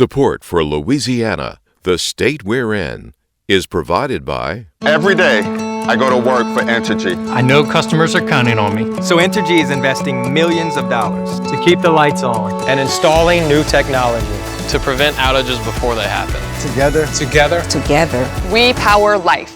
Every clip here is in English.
Support for Louisiana, the state we're in, is provided by... Every day, I go to work for Entergy. I know customers are counting on me. So Entergy is investing millions of dollars to keep the lights on and installing new technology to prevent outages before they happen. Together, we power life.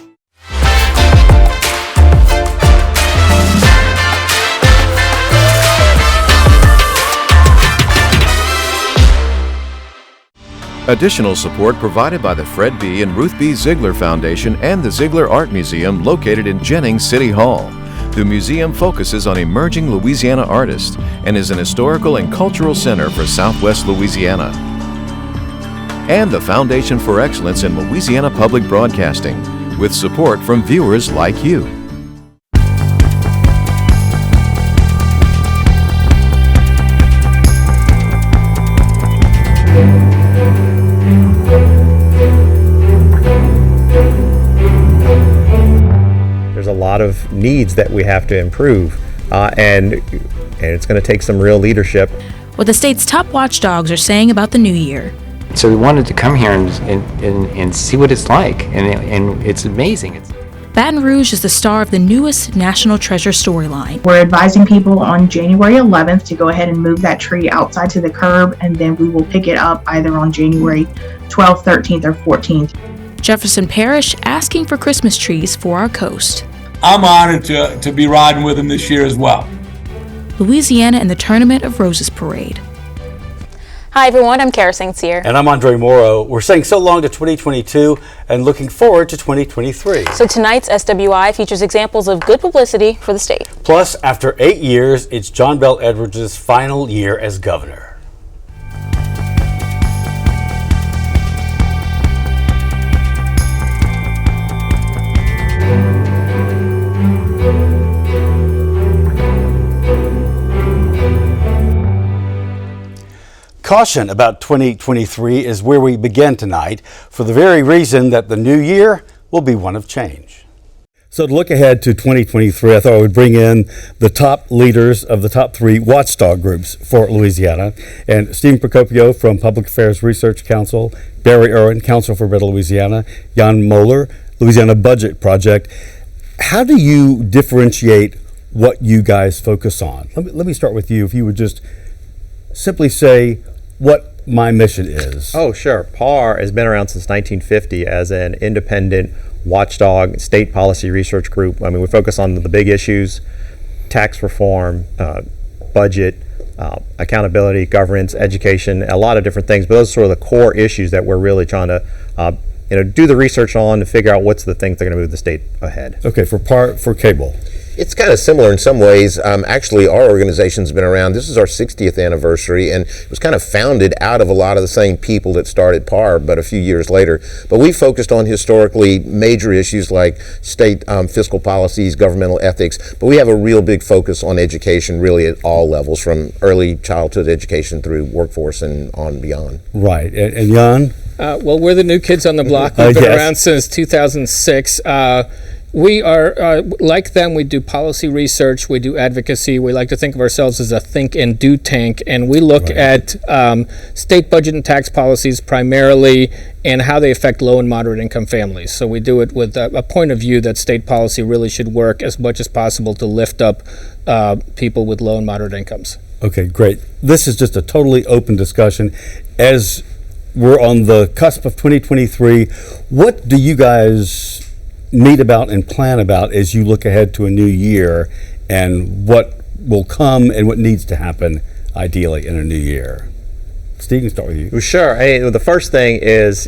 Additional support provided by the Fred B. and Ruth B. Ziegler Foundation and the Ziegler Art Museum located in Jennings City Hall. The museum focuses on emerging Louisiana artists and is an historical and cultural center for Southwest Louisiana. And the Foundation for Excellence in Louisiana Public Broadcasting, with support from viewers like you. There's a lot of needs that we have to improve, and it's going to take some real leadership. What the state's top watchdogs are saying about the new year. So we wanted to come here and see what it's like, and it's amazing. Baton Rouge is the star of the newest National Treasure storyline. We're advising people on January 11th to go ahead and move that tree outside to the curb, and then we will pick it up either on January 12th, 13th, or 14th. Jefferson Parish asking for Christmas trees for our coast. I'm honored to be riding with him this year as well. Louisiana and the Tournament of Roses Parade. Hi everyone, I'm St.Cyr. And I'm Andre Morrow. We're saying so long to 2022 and looking forward to 2023. So tonight's SWI features examples of good publicity for the state. Plus, after 8 years, it's John Bel Edwards' final year as governor. Caution about 2023 is where we begin tonight, for the very reason that the new year will be one of change. So to look ahead to 2023, I thought I would bring in the top leaders of the top three watchdog groups for Louisiana. And Stephen Precopio from Public Affairs Research Council, Barry Erwin, Council for Better Louisiana, Jan Moller, Louisiana Budget Project. How do you differentiate what you guys focus on? Let me start with you. If you would just simply say what my mission is. Oh, sure. PAR has been around since 1950 as an independent watchdog state policy research group. I mean, we focus on the big issues: tax reform, budget, accountability, governance, education, a lot of different things. But those are sort of the core issues that we're really trying to do the research on to figure out what's the things that are going to move the state ahead. Okay, for CABL. It's kind of similar in some ways. Actually, our organization's been around. This is our 60th anniversary, and it was kind of founded out of a lot of the same people that started PAR, but a few years later. But we focused on historically major issues like state fiscal policies, governmental ethics, but we have a real big focus on education really at all levels, from early childhood education through workforce and on beyond. Right. And Jan? Well, we're the new kids on the block. We've been around since 2006. We are, like them, we do policy research, we do advocacy. We like to think of ourselves as a think and do tank, and we look at state budget and tax policies primarily and how they affect low and moderate income families. So we do it with a point of view that state policy really should work as much as possible to lift up people with low and moderate incomes. Okay, great. This is just a totally open discussion. As we're on the cusp of 2023, what do you guys meet about and plan about as you look ahead to a new year, and what will come and what needs to happen ideally in a new year? Steve, can start with you. Well, sure. The first thing is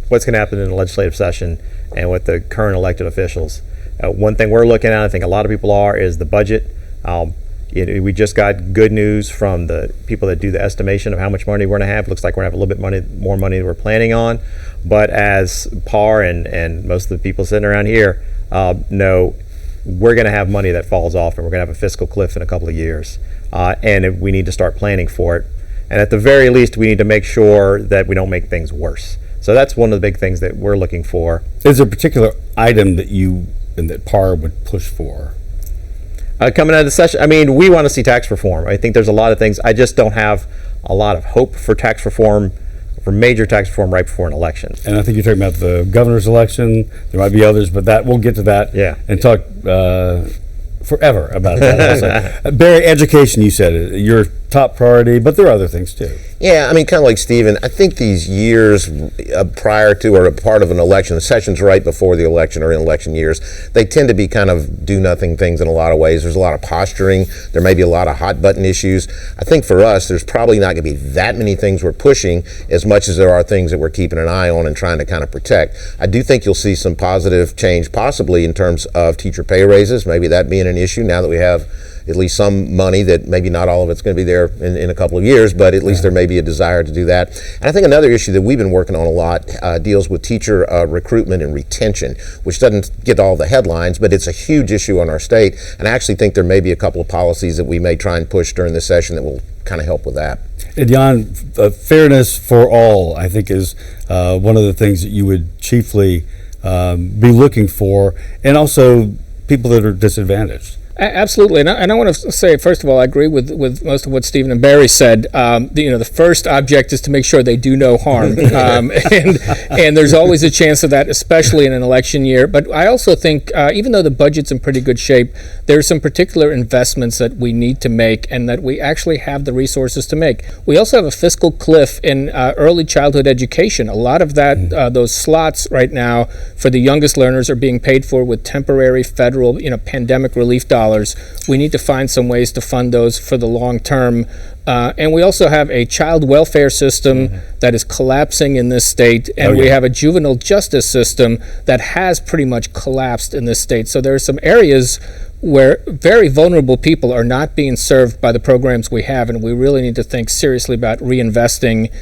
what's going to happen in the legislative session and with the current elected officials. One thing we're looking at, I think a lot of people are, is the budget. We just got good news from the people that do the estimation of how much money we're going to have. Looks like we're going to have a little bit more money than we're planning on. But as PAR and most of the people sitting around here know, we're going to have money that falls off, and we're going to have a fiscal cliff in a couple of years. And we need to start planning for it. And at the very least, we need to make sure that we don't make things worse. So that's one of the big things that we're looking for. Is there a particular item that PAR would push for? Coming out of the session, I mean, we want to see tax reform. I think there's a lot of things. I just don't have a lot of hope for tax reform for major tax reform right before an election. And I think you're talking about the governor's election. There might be others, but we'll get to that. Yeah. And talk forever about that. Also. Barry, education, you said, your top priority, but there are other things too. Yeah, I mean, kind of like Stephen, I think these years prior to or a part of an election, the sessions right before the election or in election years, they tend to be kind of do-nothing things in a lot of ways. There's a lot of posturing. There may be a lot of hot-button issues. I think for us, there's probably not going to be that many things we're pushing as much as there are things that we're keeping an eye on and trying to kind of protect. I do think you'll see some positive change possibly in terms of teacher pay raises, maybe that being an issue now that we have at least some money that maybe not all of it's going to be there in a couple of years, but at least there may be a desire to do that. And I think another issue that we've been working on a lot deals with teacher recruitment and retention, which doesn't get all the headlines, but it's a huge issue in our state. And I actually think there may be a couple of policies that we may try and push during this session that will kind of help with that. And Jan, fairness for all, I think, is one of the things that you would chiefly be looking for, and also people that are disadvantaged. Absolutely, and I want to say, first of all, I agree with most of what Stephen and Barry said. The first object is to make sure they do no harm, and there's always a chance of that, especially in an election year. But I also think, even though the budget's in pretty good shape, there are some particular investments that we need to make, and that we actually have the resources to make. We also have a fiscal cliff in early childhood education. A lot of that, those slots right now for the youngest learners are being paid for with temporary federal, pandemic relief dollars. We need to find some ways to fund those for the long term. And we also have a child welfare system that is collapsing in this state, and we have a juvenile justice system that has pretty much collapsed in this state. So there are some areas where very vulnerable people are not being served by the programs we have, and we really need to think seriously about reinvesting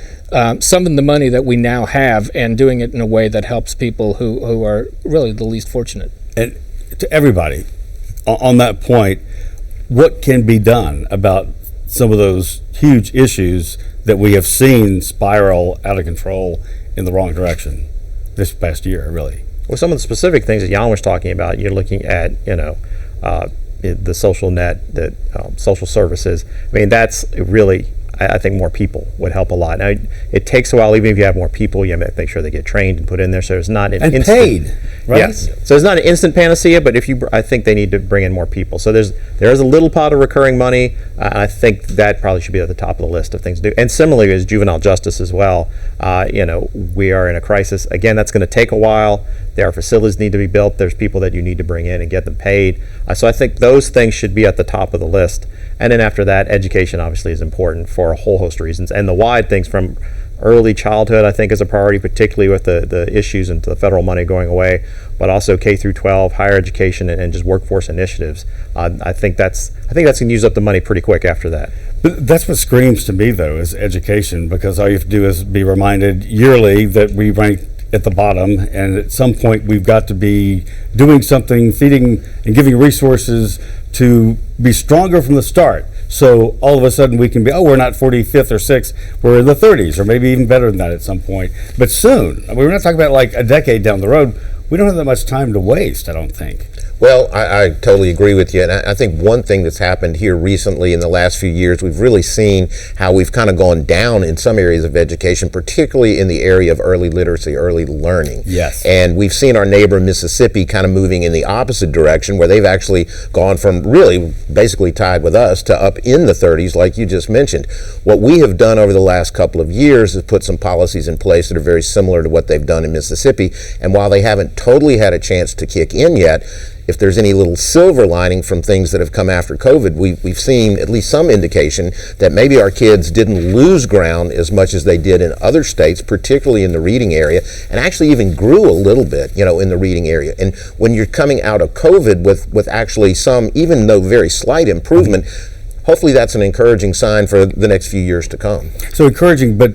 some of the money that we now have and doing it in a way that helps people who are really the least fortunate. And to everybody, on that point, what can be done about some of those huge issues that we have seen spiral out of control in the wrong direction this past year, really? Well, some of the specific things that Jan was talking about, you're looking at, the social net, the social services. I mean, that's really, I think more people would help a lot. Now, it takes a while. Even if you have more people, you have to make sure they get trained and put in there. So it's not an instant, paid, right? Yes. So it's not an instant panacea, but I think they need to bring in more people. So there is a little pot of recurring money. I think that probably should be at the top of the list of things to do. And similarly, as juvenile justice as well. We are in a crisis. Again, that's going to take a while. There are facilities need to be built. There's people that you need to bring in and get them paid. So I think those things should be at the top of the list. And then after that, education obviously is important for a whole host of reasons. And the wide things from early childhood, I think, is a priority, particularly with the issues and the federal money going away, but also K through 12, higher education, and just workforce initiatives. I think that's going to use up the money pretty quick after that. But that's what screams to me, though, is education, because all you have to do is be reminded yearly that we rank at the bottom, and at some point we've got to be doing something, feeding and giving resources to be stronger from the start. So all of a sudden we can be, we're not 45th or 6th, we're in the 30s, or maybe even better than that at some point. But soon, we're not talking about like a decade down the road. We don't have that much time to waste, I don't think. Well, I totally agree with you. And I think one thing that's happened here recently in the last few years, we've really seen how we've kind of gone down in some areas of education, particularly in the area of early literacy, early learning. Yes. And we've seen our neighbor Mississippi kind of moving in the opposite direction, where they've actually gone from really basically tied with us to up in the 30s, like you just mentioned. What we have done over the last couple of years is put some policies in place that are very similar to what they've done in Mississippi. And while they haven't totally had a chance to kick in yet, if there's any little silver lining from things that have come after COVID, we've seen at least some indication that maybe our kids didn't lose ground as much as they did in other states, particularly in the reading area, and actually even grew a little bit, in the reading area. And when you're coming out of COVID with actually some, even though very slight improvement, hopefully that's an encouraging sign for the next few years to come. So encouraging, but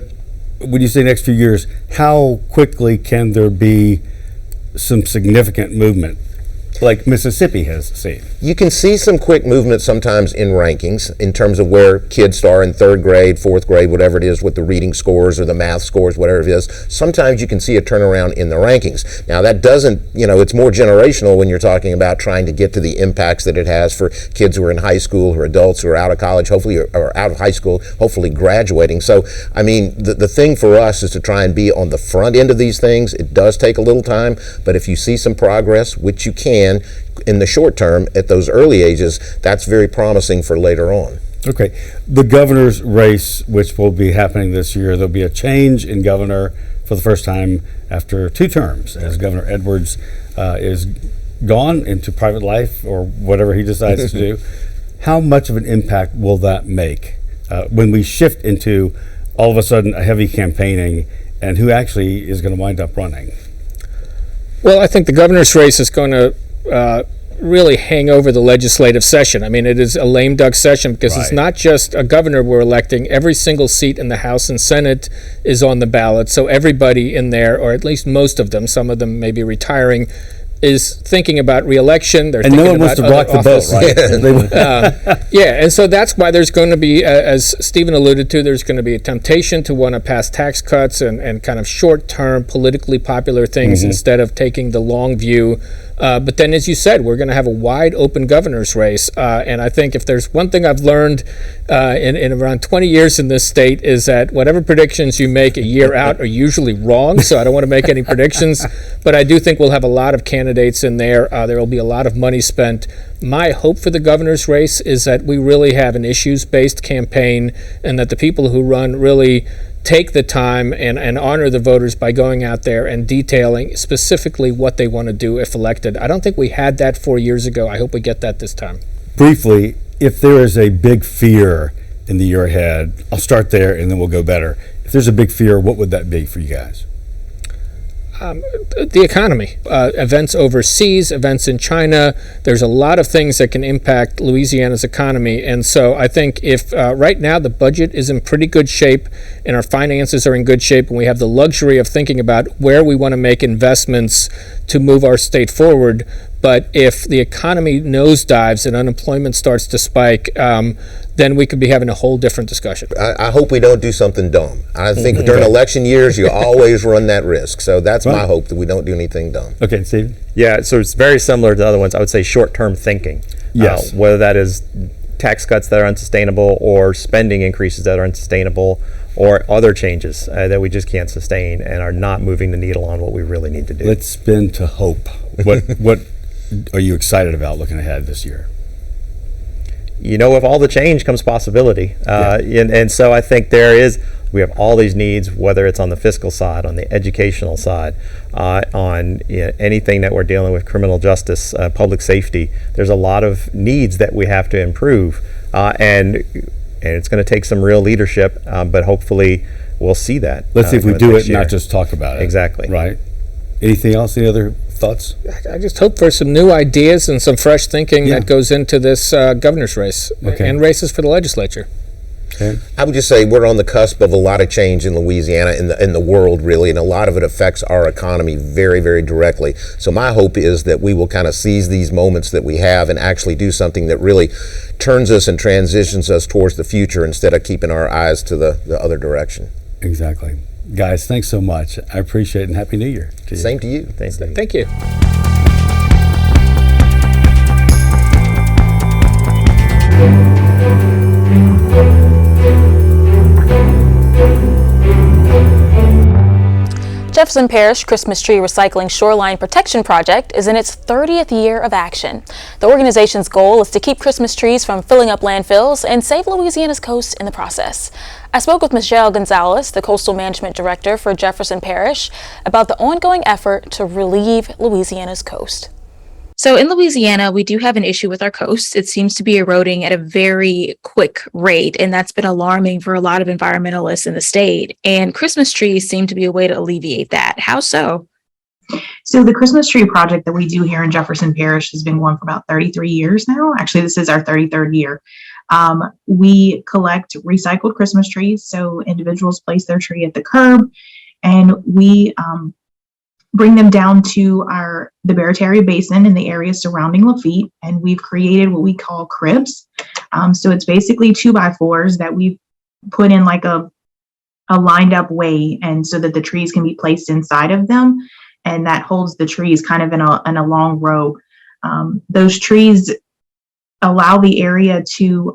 when you say next few years, how quickly can there be some significant movement? like Mississippi has seen? You can see some quick movement sometimes in rankings in terms of where kids are in third grade, fourth grade, whatever it is with the reading scores or the math scores, whatever it is. Sometimes you can see a turnaround in the rankings. Now that doesn't, it's more generational when you're talking about trying to get to the impacts that it has for kids who are in high school, who are adults, who are out of college, hopefully, or out of high school, hopefully graduating. So, the thing for us is to try and be on the front end of these things. It does take a little time, but if you see some progress, which you can in the short term at those early ages, that's very promising for later on. Okay. The governor's race, which will be happening this year, there'll be a change in governor for the first time after 2 terms, as Governor Edwards is gone into private life or whatever he decides to do. How much of an impact will that make when we shift into all of a sudden a heavy campaigning, and who actually is going to wind up running? Well, I think the governor's race is going to really hang over the legislative session. It is a lame duck session because It's not just a governor we're electing. Every single seat in the House and Senate is on the ballot. So everybody in there, or at least most of them, some of them may be retiring, is thinking about re-election. They're and thinking no one wants to rock the boat, right? Yeah, and so that's why there's going to be, as Stephen alluded to, there's going to be a temptation to want to pass tax cuts and kind of short-term, politically popular things instead of taking the long view. But then, as you said, we're going to have a wide open governor's race. And I think if there's one thing I've learned in around 20 years in this state is that whatever predictions you make a year out are usually wrong. So I don't want to make any predictions. But I do think we'll have a lot of candidates in there. There will be a lot of money spent. My hope for the governor's race is that we really have an issues-based campaign and that the people who run really take the time and honor the voters by going out there and detailing specifically what they want to do if elected. I don't think we had that 4 years ago. I hope we get that this time. Briefly, if there is a big fear in the year ahead, I'll start there and then we'll go better. If there's a big fear, what would that be for you guys? The economy, events overseas, events in China. There's a lot of things that can impact Louisiana's economy. And so I think if right now the budget is in pretty good shape and our finances are in good shape and we have the luxury of thinking about where we want to make investments to move our state forward. But if the economy nosedives and unemployment starts to spike, then we could be having a whole different discussion. I hope we don't do something dumb. I think during election years, you always run that risk. So that's my hope, that we don't do anything dumb. Okay, Steve? Yeah, so it's very similar to the other ones. I would say short-term thinking. Yes. Whether that is tax cuts that are unsustainable or spending increases that are unsustainable or other changes that we just can't sustain and are not moving the needle on what we really need to do. Let's spin to hope. What are you excited about looking ahead this year? With all the change comes possibility. And so I think we have all these needs, whether it's on the fiscal side, on the educational side, on anything that we're dealing with, criminal justice, public safety. There's a lot of needs that we have to improve. And it's going to take some real leadership, but hopefully we'll see that. Let's see if we do it, not just talk about it. Exactly. Right. Anything else? Any other thoughts? I just hope for some new ideas and some fresh thinking that goes into this governor's race and races for the legislature. Okay. I would just say we're on the cusp of a lot of change in Louisiana, in the world really, and a lot of it affects our economy very, very directly. So my hope is that we will kind of seize these moments that we have and actually do something that really turns us and transitions us towards the future instead of keeping our eyes to the other direction. Exactly. Guys, thanks so much. I appreciate it, and Happy New Year to you. Same to you. Thanks, Dave. Thank you. Jefferson Parish Christmas Tree Recycling Shoreline Protection Project is in its 30th year of action. The organization's goal is to keep Christmas trees from filling up landfills and save Louisiana's coast in the process. I spoke with Michelle Gonzales, the Coastal Management Director for Jefferson Parish, about the ongoing effort to relieve Louisiana's coast. So in Louisiana, we do have an issue with our coast. It seems to be eroding at a very quick rate, and that's been alarming for a lot of environmentalists in the state. And Christmas trees seem to be a way to alleviate that. How so? So the Christmas tree project that we do here in Jefferson Parish has been going for about 33 years now. Actually, this is our 33rd year. We collect recycled Christmas trees. So individuals place their tree at the curb, and we bring them down to the Barataria Basin and the area surrounding Lafitte, and we've created what we call cribs. So it's basically 2x4s that we've put in like a lined up way, and so that the trees can be placed inside of them, and that holds the trees kind of in a long row. Those trees allow the area to,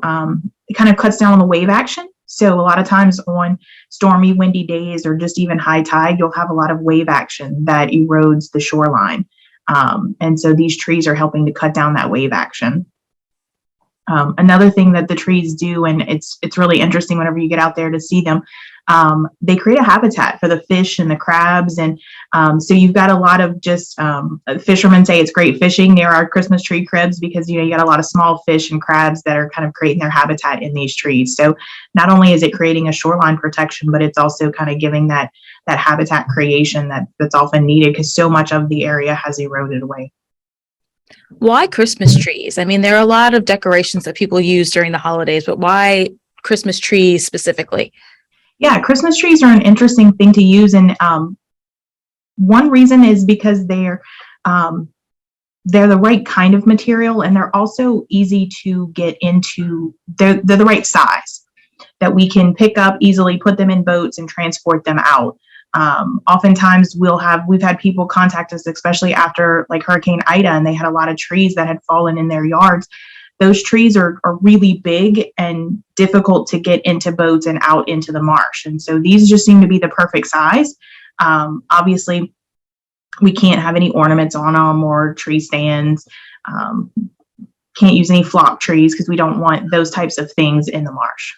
it kind of cuts down on the wave action. So a lot of times on stormy, windy days or just even high tide, you'll have a lot of wave action that erodes the shoreline. And so these trees are helping to cut down that wave action. Another thing that the trees do, and it's really interesting whenever you get out there to see them, they create a habitat for the fish and the crabs. And so you've got a lot of just, fishermen say it's great fishing near our Christmas tree cribs because, you got a lot of small fish and crabs that are kind of creating their habitat in these trees. So not only is it creating a shoreline protection, but it's also kind of giving that habitat creation that's often needed because so much of the area has eroded away. Why Christmas trees? I mean, there are a lot of decorations that people use during the holidays, but why Christmas trees specifically? Yeah, Christmas trees are an interesting thing to use. And one reason is because they're the right kind of material, and they're also easy to get into. They're the right size that we can pick up easily, put them in boats and transport them out. Oftentimes we've had people contact us, especially after like Hurricane Ida, and they had a lot of trees that had fallen in their yards. Those trees are really big and difficult to get into boats and out into the marsh. And so these just seem to be the perfect size. Obviously, we can't have any ornaments on them or tree stands. Can't use any flock trees because we don't want those types of things in the marsh.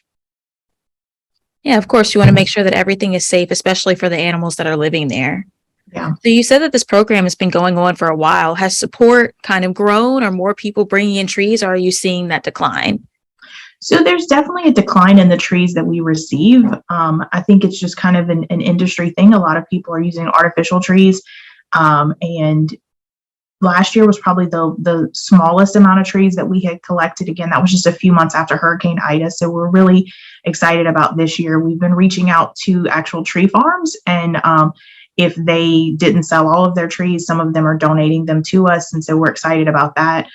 Yeah, of course, you want to make sure that everything is safe, especially for the animals that are living there. Yeah. So you said that this program has been going on for a while. Has support kind of grown? Are more people bringing in trees, or are you seeing that decline? So there's definitely a decline in the trees that we receive. I think it's just kind of an industry thing. A lot of people are using artificial trees. And last year was probably the smallest amount of trees that we had collected. Again, that was just a few months after Hurricane Ida. So we're really excited about this year. We've been reaching out to actual tree farms, and if they didn't sell all of their trees, some of them are donating them to us. And so we're excited about that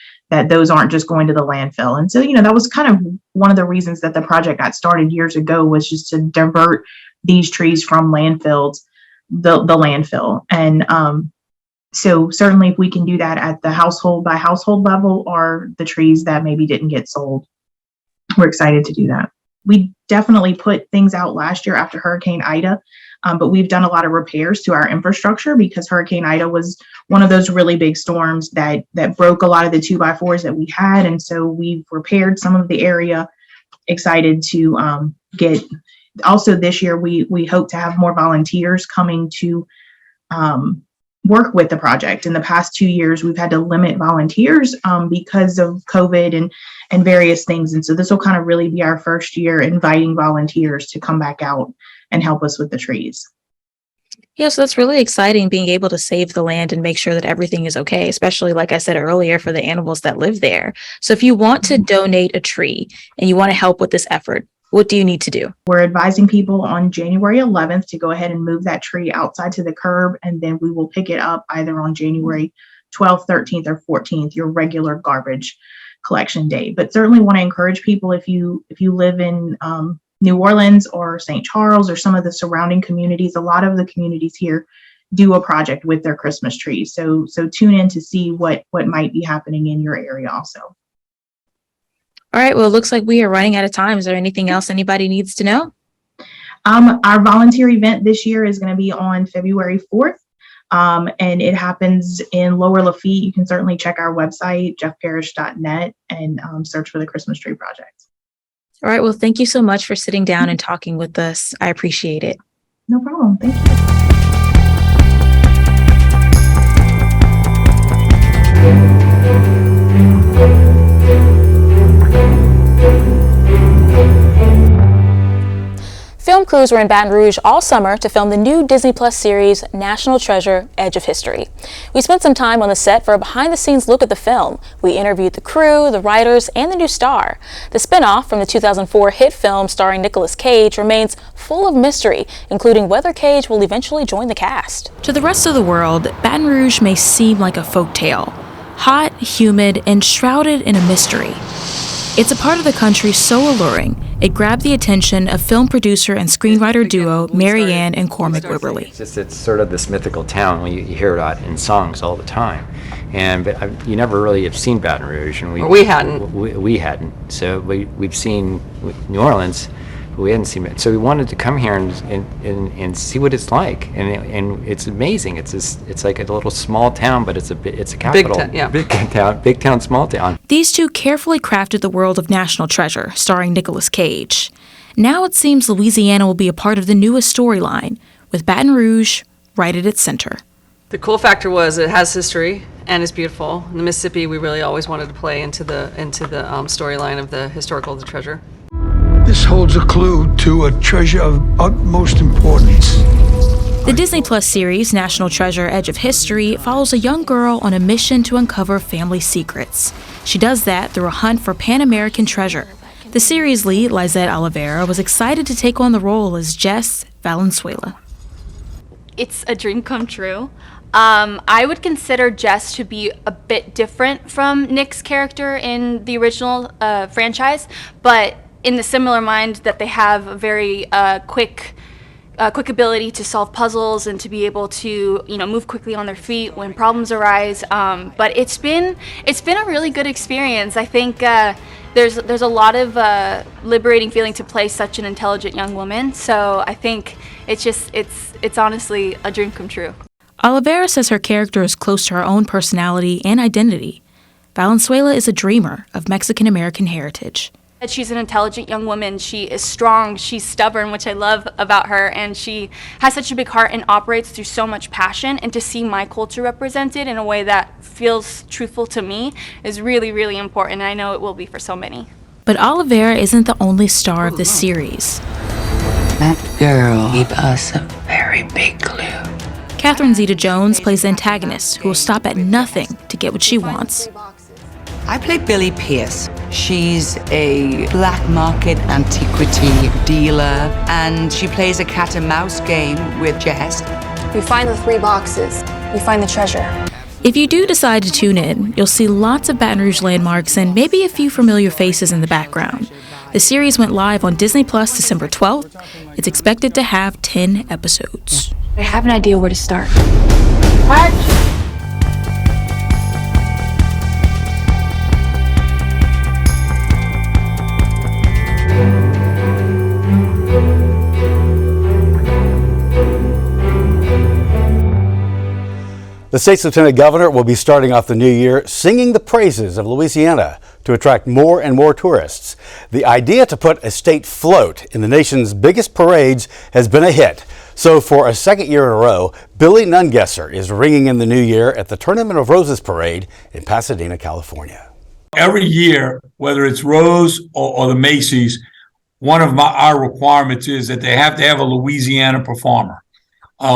those aren't just going to the landfill. And so, that was kind of one of the reasons that the project got started years ago, was just to divert these trees from landfills, the landfill. And so certainly if we can do that at the household by household level, or the trees that maybe didn't get sold, we're excited to do that. We definitely put things out last year after Hurricane Ida, but we've done a lot of repairs to our infrastructure because Hurricane Ida was one of those really big storms that broke a lot of the 2x4s that we had. And so we've repaired some of the area. Excited to get, also this year, we hope to have more volunteers coming to work with the project. In the past 2 years, we've had to limit volunteers because of COVID and various things. And so this will kind of really be our first year inviting volunteers to come back out and help us with the trees. Yeah, so that's really exciting, being able to save the land and make sure that everything is okay, especially, like I said earlier, for the animals that live there. So if you want to donate a tree and you want to help with this effort, what do you need to do? We're advising people on January 11th to go ahead and move that tree outside to the curb, and then we will pick it up either on January 12th, 13th, or 14th, your regular garbage collection day. But certainly want to encourage people, if you live in New Orleans or St. Charles or some of the surrounding communities, a lot of the communities here do a project with their Christmas trees. So tune in to see what might be happening in your area also. All right, well, it looks like we are running out of time. Is there anything else anybody needs to know? Our volunteer event this year is going to be on February 4th, and it happens in Lower Lafitte. You can certainly check our website, jeffparish.net, and search for the Christmas Tree Project. All right, well, thank you so much for sitting down and talking with us. I appreciate it. No problem. Thank you. Film film crews were in Baton Rouge all summer to film the new Disney Plus series, National Treasure: Edge of History. We spent some time on the set for a behind-the-scenes look at the film. We interviewed the crew, the writers, and the new star. The spinoff from the 2004 hit film starring Nicolas Cage remains full of mystery, including whether Cage will eventually join the cast. To the rest of the world, Baton Rouge may seem like a folktale. Hot, humid, and shrouded in a mystery. It's a part of the country so alluring, it grabbed the attention of film producer and screenwriter duo Mary Ann and Cormac Wibberley. It's sort of this mythical town when you hear it in songs all the time. But you never really have seen Baton Rouge. And we hadn't. We hadn't. So we've seen New Orleans, but we hadn't seen it. So we wanted to come here and see what it's like. And it's amazing. It's like a little small town, but it's a capital. Big town, small town. These two carefully crafted the world of National Treasure, starring Nicolas Cage. Now it seems Louisiana will be a part of the newest storyline, with Baton Rouge right at its center. The cool factor was it has history and it's beautiful. In the Mississippi, we really always wanted to play into the storyline of the historical of the treasure. This holds a clue to a treasure of utmost importance. The Disney Plus series, National Treasure: Edge of History, follows a young girl on a mission to uncover family secrets. She does that through a hunt for Pan-American treasure. The series lead, Lizette Oliveira, was excited to take on the role as Jess Valenzuela. It's a dream come true. I would consider Jess to be a bit different from Nick's character in the original franchise, but in the similar mind that they have a very quick ability to solve puzzles and to be able to move quickly on their feet when problems arise. But it's been a really good experience. I think there's a lot of liberating feeling to play such an intelligent young woman. So I think it's honestly a dream come true. Oliveira says her character is close to her own personality and identity. Valenzuela is a dreamer of Mexican-American heritage. She's an intelligent young woman. She is strong. She's stubborn, which I love about her. And she has such a big heart and operates through so much passion. And to see my culture represented in a way that feels truthful to me is really, really important. And I know it will be for so many. But Oliveira isn't the only star of this series. That girl gave us a very big clue. Catherine Zeta-Jones plays the antagonist who will stop at nothing to get what she wants. I play Billy Pierce. She's a black market antiquity dealer, and she plays a cat and mouse game with Jess. We find the 3 boxes. We find the treasure. If you do decide to tune in, you'll see lots of Baton Rouge landmarks and maybe a few familiar faces in the background. The series went live on Disney Plus December 12th. It's expected to have 10 episodes. I have an idea where to start. What? The state's lieutenant governor will be starting off the new year singing the praises of Louisiana to attract more and more tourists. The idea to put a state float in the nation's biggest parades has been a hit. So for a second year in a row, Billy Nungesser is ringing in the new year at the Tournament of Roses parade in Pasadena, California. Every year, whether it's Rose or the Macy's, one of our requirements is that they have to have a Louisiana performer.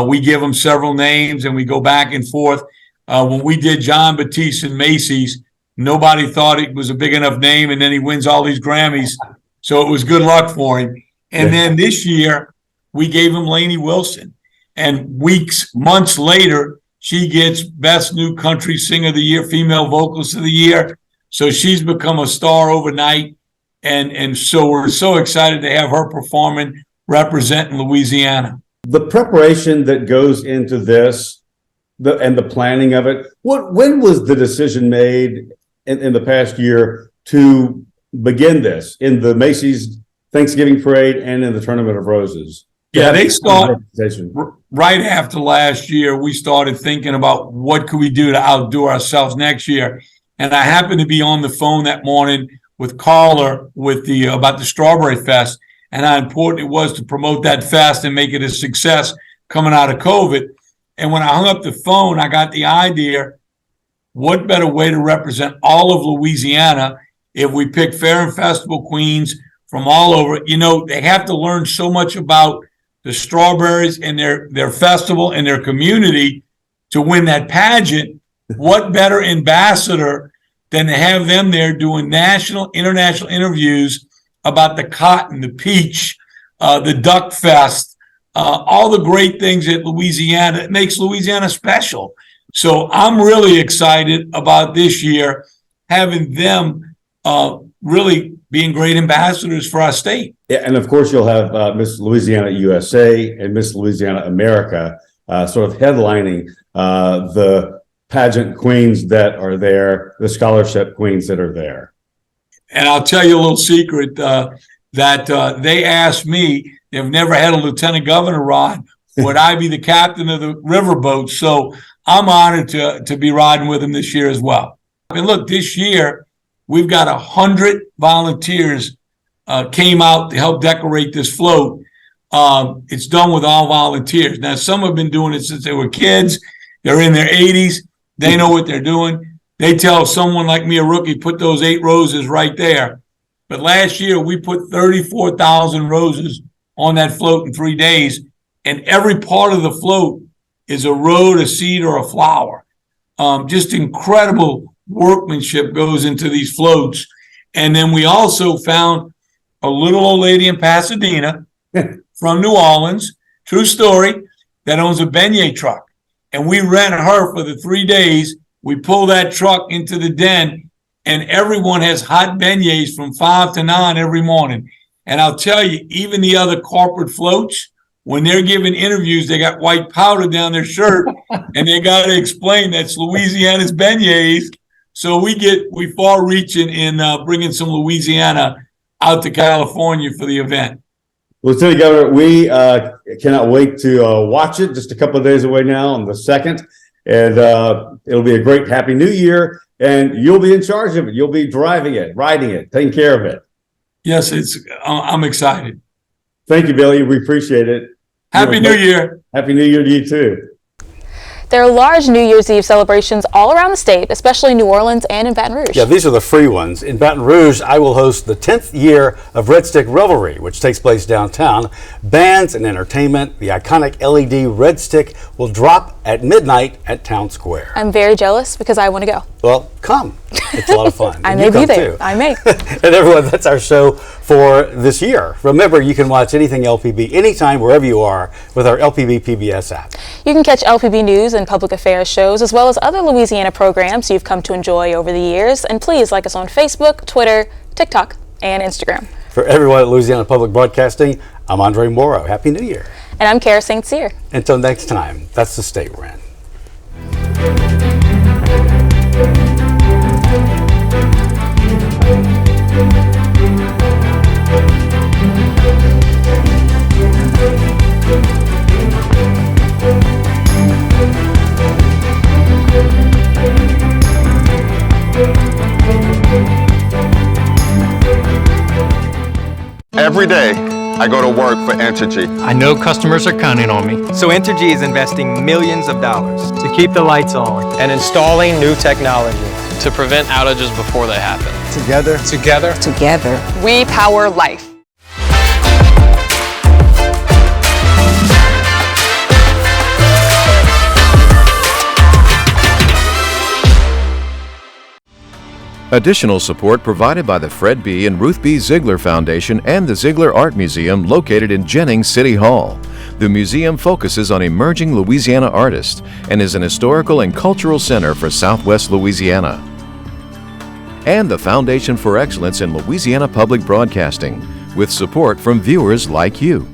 We give them several names and we go back and forth. When we did John Batiste and Macy's, nobody thought it was a big enough name, and then he wins all these Grammys. So it was good luck for him. And then this year, we gave him Lainey Wilson. And months later, she gets Best New Country Singer of the Year, Female Vocalist of the Year. So she's become a star overnight. And so we're so excited to have her performing, representing Louisiana. The preparation that goes into this and the planning of it, when was the decision made in the past year to begin this in the Macy's Thanksgiving Parade and in the Tournament of Roses? Yeah, they started right after last year. We started thinking about what could we do to outdo ourselves next year. And I happened to be on the phone that morning with Carla about the Strawberry Fest and how important it was to promote that fest and make it a success coming out of COVID. And when I hung up the phone, I got the idea, what better way to represent all of Louisiana if we pick Fair and Festival Queens from all over. You know, they have to learn so much about the strawberries and their festival and their community to win that pageant. What better ambassador than to have them there doing national, international interviews about the cotton, the peach, the duck fest, all the great things at Louisiana. It makes Louisiana special. So I'm really excited about this year having them really being great ambassadors for our state. Yeah, and of course you'll have Miss Louisiana USA and Miss Louisiana America sort of headlining the pageant queens that are there, the scholarship queens that are there. And I'll tell you a little secret that they asked me, they've never had a lieutenant governor rod, would I be the captain of the riverboat? So I'm honored to be riding with them this year as well. And look, this year, we've got 100 volunteers came out to help decorate this float. It's done with all volunteers. Now, some have been doing it since they were kids. They're in their 80s. They know what they're doing. They tell someone like me, a rookie, put those 8 roses right there. But last year, we put 34,000 roses on that float in 3 days. And every part of the float is a road, a seed, or a flower. Just incredible workmanship goes into these floats. And then we also found a little old lady in Pasadena from New Orleans, true story, that owns a beignet truck. And we rent her for the 3 days. We pull that truck into the den, and everyone has hot beignets from 5 to 9 every morning. And I'll tell you, even the other corporate floats, when they're giving interviews, they got white powder down their shirt, and they got to explain that's Louisiana's beignets. So we far reaching in bringing some Louisiana out to California for the event. Lieutenant Governor, we cannot wait to watch it. Just a couple of days away now on the 2nd. And it'll be a great Happy New Year. And you'll be in charge of it. You'll be driving it, riding it, taking care of it. Yes, I'm excited. Thank you, Billy. We appreciate it. Happy New Year. Happy New Year to you, too. There are large New Year's Eve celebrations all around the state, especially New Orleans and in Baton Rouge. Yeah, these are the free ones. In Baton Rouge, I will host the 10th year of Red Stick Revelry, which takes place downtown. Bands and entertainment. The iconic LED Red Stick will drop at midnight at Town Square. I'm very jealous because I want to go. Well, come. It's a lot of fun. I may be there. I may. And everyone, that's our show for this year. Remember, you can watch anything LPB anytime, wherever you are, with our LPB PBS app. You can catch LPB News and public affairs shows, as well as other Louisiana programs you've come to enjoy over the years. And please like us on Facebook, Twitter, TikTok, and Instagram. For everyone at Louisiana Public Broadcasting, I'm Andre Morrow. Happy New Year. And I'm Kara St.Cyr. Until next time, that's the state we're in. Every day, I go to work for Entergy. I know customers are counting on me. So Entergy is investing millions of dollars to keep the lights on and installing new technology to prevent outages before they happen. Together. We power life. Additional support provided by the Fred B. and Ruth B. Ziegler Foundation and the Ziegler Art Museum located in Jennings City Hall. The museum focuses on emerging Louisiana artists and is an historical and cultural center for Southwest Louisiana. And the Foundation for Excellence in Louisiana Public Broadcasting, with support from viewers like you.